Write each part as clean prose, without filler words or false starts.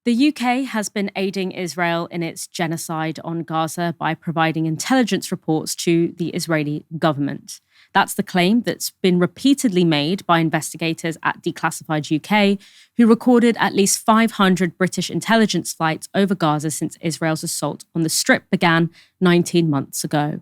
The UK has been aiding Israel in its genocide on Gaza by providing intelligence reports to the Israeli government. That's the claim that's been repeatedly made by investigators at Declassified UK, who recorded at least 500 British intelligence flights over Gaza since Israel's assault on the Strip began 19 months ago.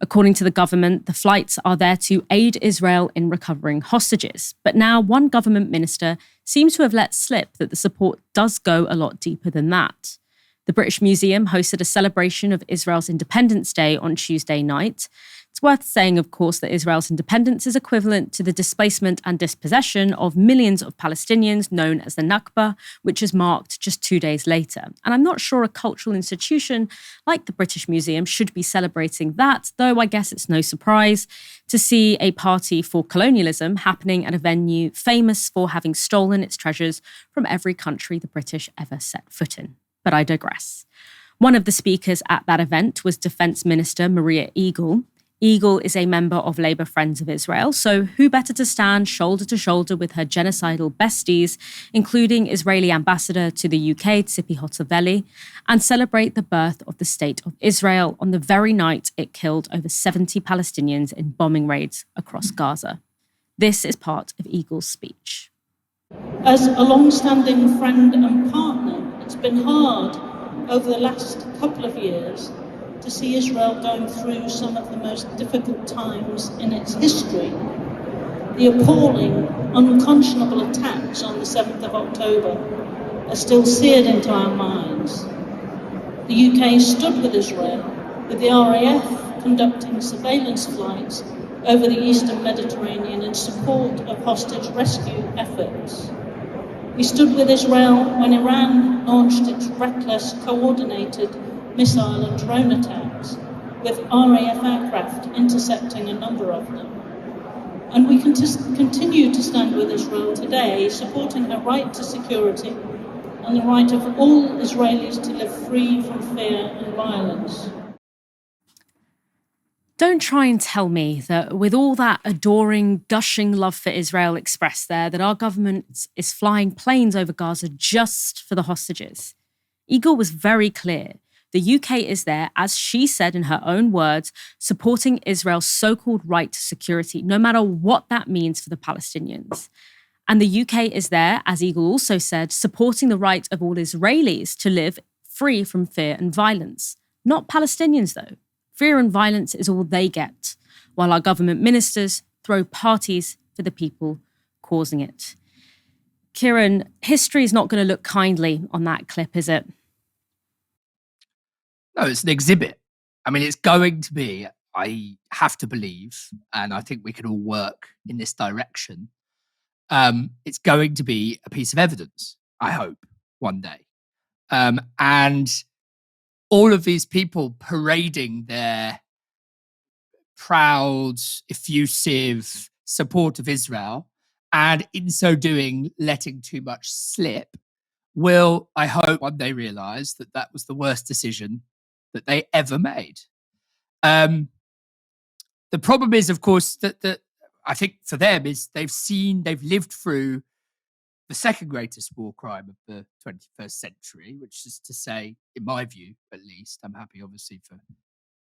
According to the government, the flights are there to aid Israel in recovering hostages. But now one government minister seems to have let slip that the support does go a lot deeper than that. The British Museum hosted a celebration of Israel's Independence Day on Tuesday night. It's worth saying, of course, that Israel's independence is equivalent to the displacement and dispossession of millions of Palestinians, known as the Nakba, which is marked just 2 days later. And I'm not sure a cultural institution like the British Museum should be celebrating that, though I guess it's no surprise to see a party for colonialism happening at a venue famous for having stolen its treasures from every country the British ever set foot in. But I digress. One of the speakers at that event was Defence Minister Maria Eagle. Eagle is a member of Labour Friends of Israel, so who better to stand shoulder to shoulder with her genocidal besties, including Israeli ambassador to the UK, Tzipi Hotzavelli, and celebrate the birth of the State of Israel on the very night it killed over 70 Palestinians in bombing raids across Gaza. This is part of Eagle's speech. As a long-standing friend and partner, it's been hard over the last couple of years to see Israel going through some of the most difficult times in its history. The appalling, unconscionable attacks on the 7th of October are still seared into our minds. The UK stood with Israel, with the RAF conducting surveillance flights over the eastern Mediterranean in support of hostage rescue efforts. We stood with Israel when Iran launched its reckless, coordinated missile and drone attacks, with RAF aircraft intercepting a number of them. And we continue to stand with Israel today, supporting her right to security and the right of all Israelis to live free from fear and violence. Don't try and tell me that with all that adoring, gushing love for Israel expressed there, that our government is flying planes over Gaza just for the hostages. Eagle was very clear. The UK is there, as she said in her own words, supporting Israel's so-called right to security, no matter what that means for the Palestinians. And the UK is there, as Eagle also said, supporting the right of all Israelis to live free from fear and violence. Not Palestinians, though. Fear and violence is all they get, while our government ministers throw parties for the people causing it. Kieran, history is not going to look kindly on that clip, is it? No, it's an exhibit. I mean, it's going to be, I have to believe, and I think we can all work in this direction. It's going to be a piece of evidence, I hope, one day. And all of these people parading their proud, effusive support of Israel, and in so doing, letting too much slip, will, I hope, one day realise that that was the worst decision that they ever made. The problem is, of course, that I think for them is they've lived through the second greatest war crime of the 21st century, which is to say, in my view, at least, I'm happy, obviously, for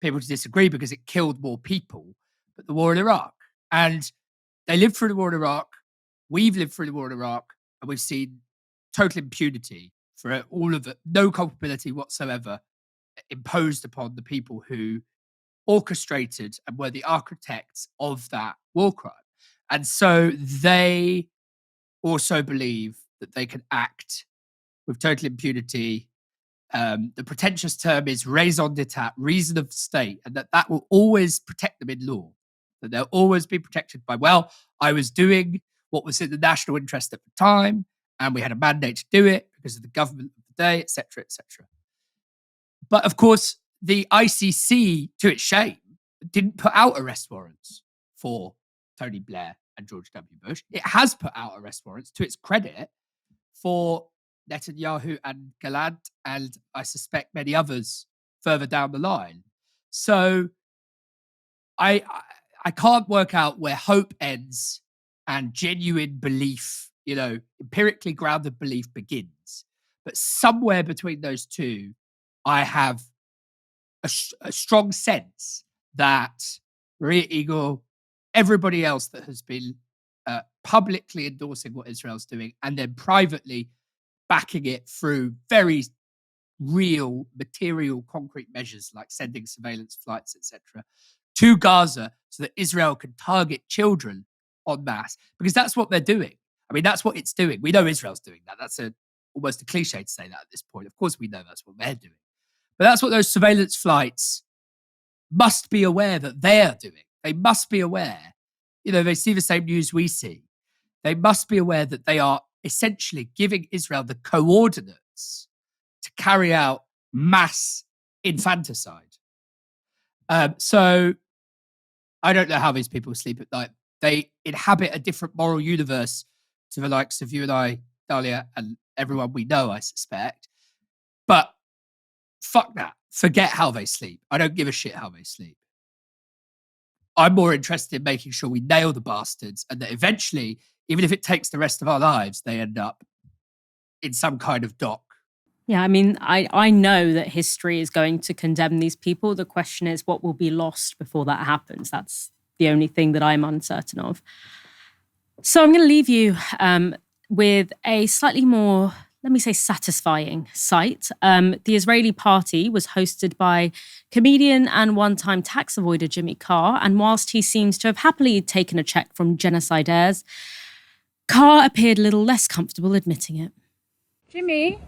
people to disagree because it killed more people, but the war in Iraq. And they lived through the war in Iraq. We've lived through the war in Iraq, and we've seen total impunity for all of it, no culpability whatsoever imposed upon the people who orchestrated and were the architects of that war crime. And so they also believe that they can act with total impunity. The pretentious term is raison d'etat, reason of state, and that will always protect them in law. That they'll always be protected by, well, I was doing what was in the national interest at the time, and we had a mandate to do it because of the government of the day, etc., etc. But of course, the ICC, to its shame, didn't put out arrest warrants for Tony Blair and George W. Bush. It has put out arrest warrants, to its credit, for Netanyahu and Gallant, and I suspect many others further down the line. So I can't work out where hope ends and genuine belief, empirically grounded belief begins. But somewhere between those two, I have a strong sense that Maria Eagle, everybody else that has been publicly endorsing what Israel's doing and then privately backing it through very real, material, concrete measures like sending surveillance flights, etc., to Gaza so that Israel can target children en masse, because that's what they're doing. I mean, that's what it's doing. We know Israel's doing that. That's almost a cliche to say that at this point. Of course, we know that's what they're doing. But that's what those surveillance flights must be aware that they're doing. They must be aware. They see the same news we see. They must be aware that they are essentially giving Israel the coordinates to carry out mass infanticide. So I don't know how these people sleep at night. They inhabit a different moral universe to the likes of you and I, Dahlia, and everyone we know, I suspect. But fuck that. Forget how they sleep. I don't give a shit how they sleep. I'm more interested in making sure we nail the bastards and that eventually, even if it takes the rest of our lives, they end up in some kind of dock. Yeah, I mean, I know that history is going to condemn these people. The question is what will be lost before that happens. That's the only thing that I'm uncertain of. So I'm going to leave you with a slightly more, let me say, satisfying sight. The Israeli party was hosted by comedian and one-time tax avoider Jimmy Carr, and whilst he seems to have happily taken a check from genocidaires, Carr appeared a little less comfortable admitting it. Jimmy,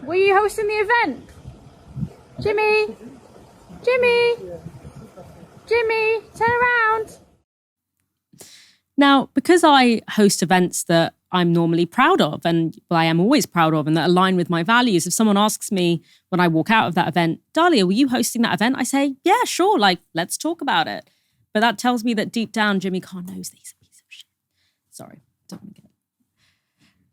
were you hosting the event? Jimmy, turn around. Now, because I host events that I'm normally proud of, and I am always proud of, and that align with my values, if someone asks me when I walk out of that event, Dahlia, were you hosting that event? I say, yeah, sure, let's talk about it. But that tells me that deep down, Jimmy Carr knows that he's a piece of shit. Sorry, don't want to get it.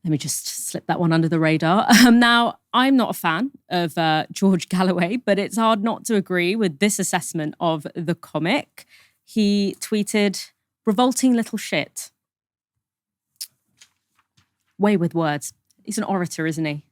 Let me just slip that one under the radar. Now, I'm not a fan of George Galloway, but it's hard not to agree with this assessment of the comic. He tweeted, "Revolting little shit." Way with words. He's an orator, isn't he?